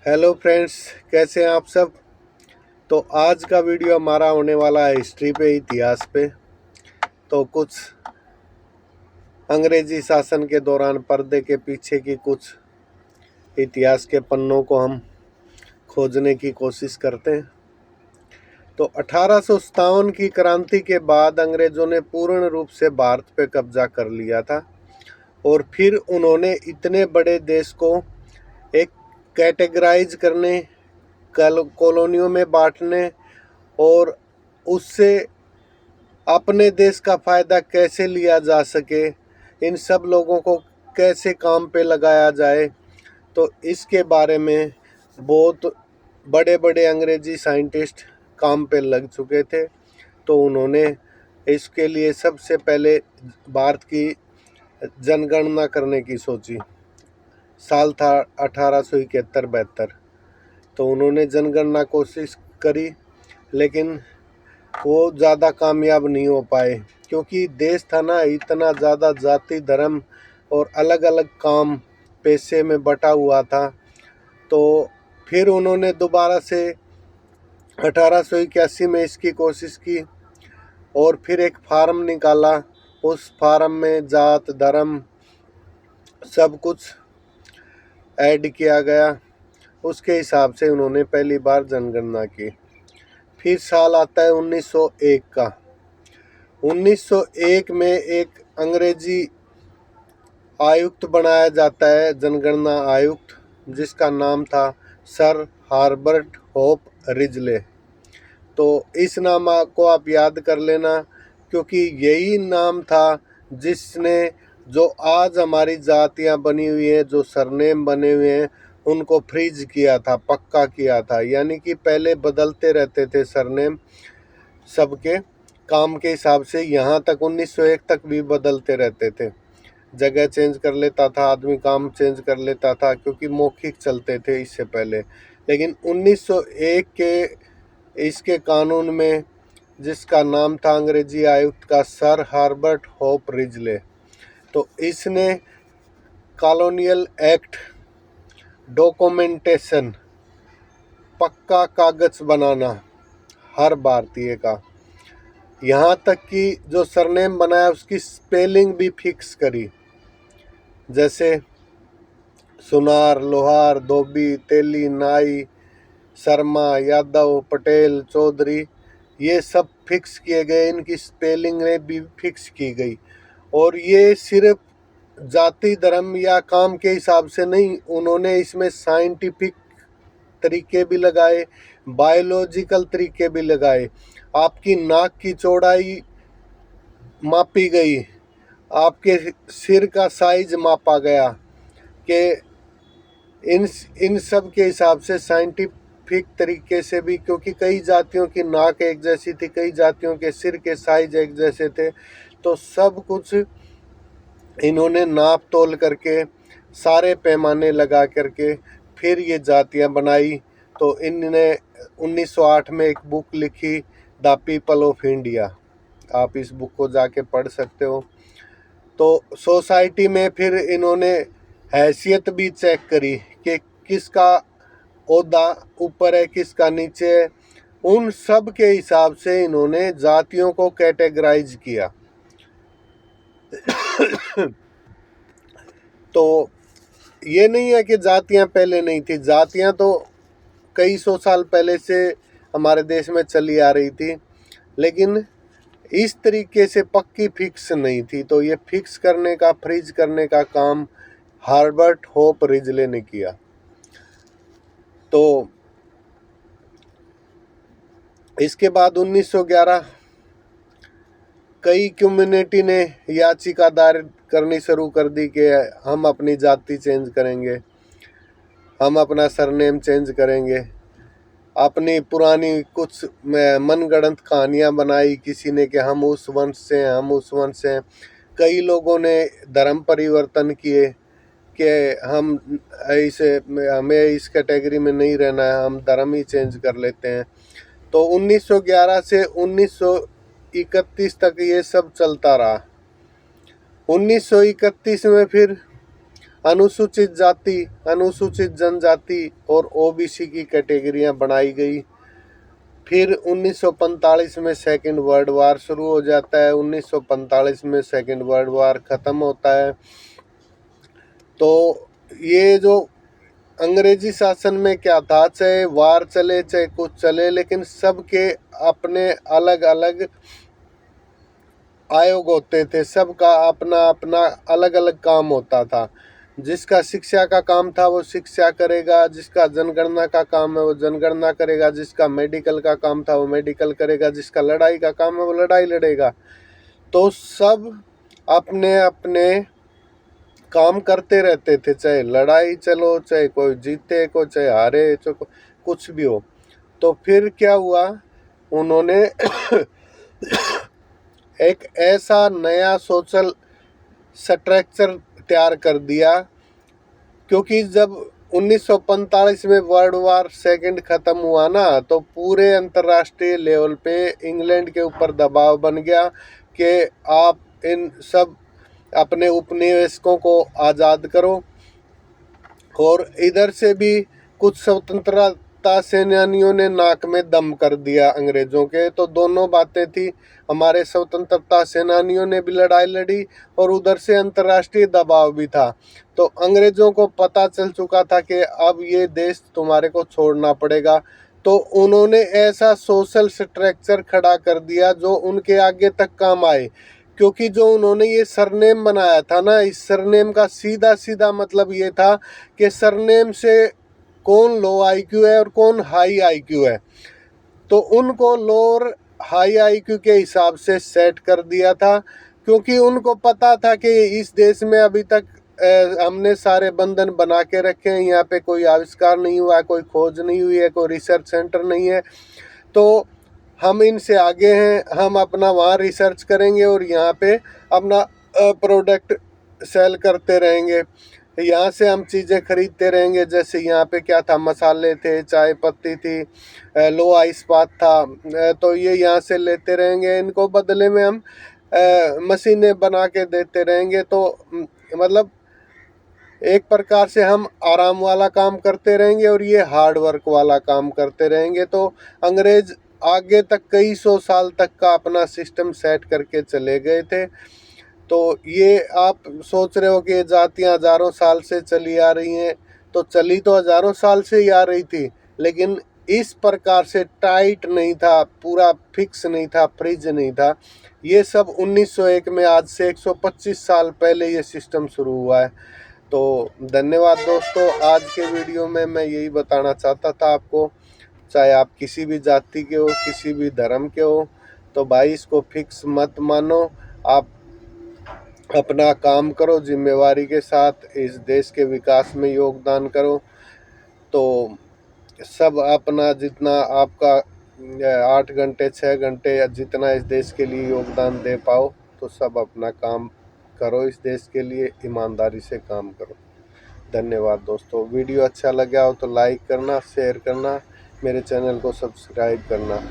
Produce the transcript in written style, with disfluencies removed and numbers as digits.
Hello friends, कैसे हैं आप सब। तो आज का वीडियो हमारा होने वाला है हिस्ट्री पे, इतिहास पे। तो कुछ अंग्रेजी शासन के दौरान पर्दे के पीछे की कुछ इतिहास के पन्नों को हम खोजने की कोशिश करते हैं। तो 1857 की क्रांति के बाद अंग्रेजों ने पूर्ण रूप से भारत पे कब्जा कर लिया था और फिर उन्होंने इतने बड़े देश को एक कैटेगराइज करने, कॉलोनियों में बांटने और उससे अपने देश का फ़ायदा कैसे लिया जा सके, इन सब लोगों को कैसे काम पे लगाया जाए, तो इसके बारे में बहुत बड़े बड़े अंग्रेजी साइंटिस्ट काम पे लग चुके थे। तो उन्होंने इसके लिए सबसे पहले भारत की जनगणना करने की सोची। साल था 1871-72। तो उन्होंने जनगणना कोशिश करी, लेकिन वो ज़्यादा कामयाब नहीं हो पाए, क्योंकि देश था ना इतना ज़्यादा जाति धर्म और अलग अलग काम पेशे में बटा हुआ था। तो फिर उन्होंने दोबारा से 1881 में इसकी कोशिश की और फिर एक फार्म निकाला। उस फार्म में जात धर्म सब कुछ ऐड किया गया। उसके हिसाब से उन्होंने पहली बार जनगणना की। फिर साल आता है 1901 का। 1901 में एक अंग्रेजी आयुक्त बनाया जाता है, जनगणना आयुक्त, जिसका नाम था सर हार्बर्ट होप रिजले। तो इस नाम को आप याद कर लेना, क्योंकि यही नाम था जिसने जो आज हमारी जातियां बनी हुई हैं, जो सरनेम बने हुए हैं, उनको फ्रीज किया था, पक्का किया था। यानी कि पहले बदलते रहते थे सरनेम सबके काम के हिसाब से, यहाँ तक 1901 तक भी बदलते रहते थे। जगह चेंज कर लेता था आदमी, काम चेंज कर लेता था, क्योंकि मौखिक चलते थे इससे पहले। लेकिन 1901 के इसके कानून में, जिसका नाम था अंग्रेजी आयुक्त का सर हार्बर्ट होप रिजले, तो इसने कॉलोनियल एक्ट, डॉक्यूमेंटेशन, पक्का कागज बनाना हर भारतीय का, यहाँ तक कि जो सरनेम बनाया उसकी स्पेलिंग भी फिक्स करी। जैसे सुनार, लोहार, धोबी, तेली, नाई, शर्मा, यादव, पटेल, चौधरी, ये सब फिक्स किए गए। इनकी स्पेलिंग ने भी फिक्स की गई। और ये सिर्फ जाति धर्म या काम के हिसाब से नहीं, उन्होंने इसमें साइंटिफिक तरीके भी लगाए, बायोलॉजिकल तरीके भी लगाए। आपकी नाक की चौड़ाई मापी गई, आपके सिर का साइज मापा गया, कि इन इन सब के हिसाब से साइंटिफिक तरीके से भी, क्योंकि कई जातियों की नाक एक जैसी थी, कई जातियों के सिर के साइज एक जैसे थे। तो सब कुछ इन्होंने नाप तोल करके, सारे पैमाने लगा करके फिर ये जातियां बनाई। तो इनने 1908 में एक बुक लिखी, द पीपल ऑफ इंडिया। आप इस बुक को जाके पढ़ सकते हो। तो सोसाइटी में फिर इन्होंने हैसियत भी चेक करी कि किसका ओहदा ऊपर है, किसका नीचे है। उन सब के हिसाब से इन्होंने जातियों को कैटेगराइज किया। तो ये नहीं है कि जातियां पहले नहीं थी, जातियां तो कई सौ साल पहले से हमारे देश में चली आ रही थी, लेकिन इस तरीके से पक्की फिक्स नहीं थी। तो ये फिक्स करने का, फ्रीज करने का काम हार्बर्ट होप रिजले ने किया। तो इसके बाद 1911 कई कम्युनिटी ने याचिका दायर करनी शुरू कर दी कि हम अपनी जाति चेंज करेंगे, हम अपना सरनेम चेंज करेंगे। अपनी पुरानी कुछ मनगढ़ंत कहानियाँ बनाई किसी ने कि हम उस वंश से हैं, हम उस वंश से हैं। कई लोगों ने धर्म परिवर्तन किए कि हम इसे, हमें इस कैटेगरी में नहीं रहना है, हम धर्म ही चेंज कर लेते हैं। तो 1911 से 1931 तक ये सब चलता रहा। 1931 में फिर अनुसूचित जाति, अनुसूचित जनजाति और ओबीसी की कैटेगरियां बनाई गई। फिर 1945 में सेकेंड वर्ल्ड वार शुरू हो जाता है। 1945 में सेकेंड वर्ल्ड वार ख़त्म होता है। तो ये जो अंग्रेजी शासन में क्या था, चाहे वार चले चाहे कुछ चले, लेकिन सबके अपने अलग अलग आयोग होते थे, सबका अपना अपना अलग अलग काम होता था। जिसका शिक्षा का काम था वो शिक्षा करेगा, जिसका जनगणना का काम है वो जनगणना करेगा, जिसका मेडिकल का काम था वो मेडिकल करेगा, जिसका लड़ाई का काम है वो लड़ाई लड़ेगा। तो सब अपने अपने काम करते रहते थे, चाहे लड़ाई चलो, चाहे कोई जीते को, चाहे हारे, चाहे कुछ भी हो। तो फिर क्या हुआ, उन्होंने एक ऐसा नया सोशल स्ट्रक्चर तैयार कर दिया, क्योंकि जब 1945 में वर्ल्ड वार सेकंड ख़त्म हुआ ना, तो पूरे अंतर्राष्ट्रीय लेवल पे इंग्लैंड के ऊपर दबाव बन गया कि आप इन सब अपने उपनिवेशकों को आज़ाद करो। और इधर से भी कुछ स्वतंत्रता सेनानियों ने नाक में दम कर दिया अंग्रेज़ों के। तो दोनों बातें थी, हमारे स्वतंत्रता सेनानियों ने भी लड़ाई लड़ी और उधर से अंतर्राष्ट्रीय दबाव भी था। तो अंग्रेज़ों को पता चल चुका था कि अब ये देश तुम्हारे को छोड़ना पड़ेगा। तो उन्होंने ऐसा सोशल स्ट्रक्चर खड़ा कर दिया जो उनके आगे तक काम आए। क्योंकि जो उन्होंने ये सरनेम बनाया था ना, इस सरनेम का सीधा सीधा मतलब ये था कि सरनेम से कौन लो आईक्यू है और कौन हाई आईक्यू है। तो उनको लोअर हाई आईक्यू के हिसाब से सेट कर दिया था, क्योंकि उनको पता था कि इस देश में अभी तक हमने सारे बंधन बना के रखे हैं, यहाँ पे कोई आविष्कार नहीं हुआ है, कोई खोज नहीं हुई है, कोई रिसर्च सेंटर नहीं है। तो हम इनसे आगे हैं, हम अपना वहाँ रिसर्च करेंगे और यहाँ पे अपना प्रोडक्ट सेल करते रहेंगे, यहाँ से हम चीज़ें खरीदते रहेंगे। जैसे यहाँ पे क्या था, मसाले थे, चाय पत्ती थी, लोहा इस्पात था, तो ये यहाँ से लेते रहेंगे, इनको बदले में हम मशीनें बना के देते रहेंगे। तो मतलब एक प्रकार से हम आराम वाला काम करते रहेंगे और ये हार्ड वर्क वाला काम करते रहेंगे। तो अंग्रेज आगे तक कई सौ साल तक का अपना सिस्टम सेट करके चले गए थे। तो ये आप सोच रहे हो कि ये जातियाँ हज़ारों साल से चली आ रही हैं, तो चली तो हज़ारों साल से ही आ रही थी, लेकिन इस प्रकार से टाइट नहीं था, पूरा फिक्स नहीं था, फ्रिज नहीं था। ये सब 1901 में, आज से 125 साल पहले ये सिस्टम शुरू हुआ है। तो धन्यवाद दोस्तों, आज के वीडियो में मैं यही बताना चाहता था आपको। चाहे आप किसी भी जाति के हो, किसी भी धर्म के हो, तो भाई इसको फिक्स मत मानो। आप अपना काम करो, जिम्मेवारी के साथ इस देश के विकास में योगदान करो। तो सब अपना जितना आपका 8 घंटे 6 घंटे या जितना इस देश के लिए योगदान दे पाओ, तो सब अपना काम करो, इस देश के लिए ईमानदारी से काम करो। धन्यवाद दोस्तों, वीडियो अच्छा लगा हो तो लाइक करना, शेयर करना, मेरे चैनल को सब्सक्राइब करना।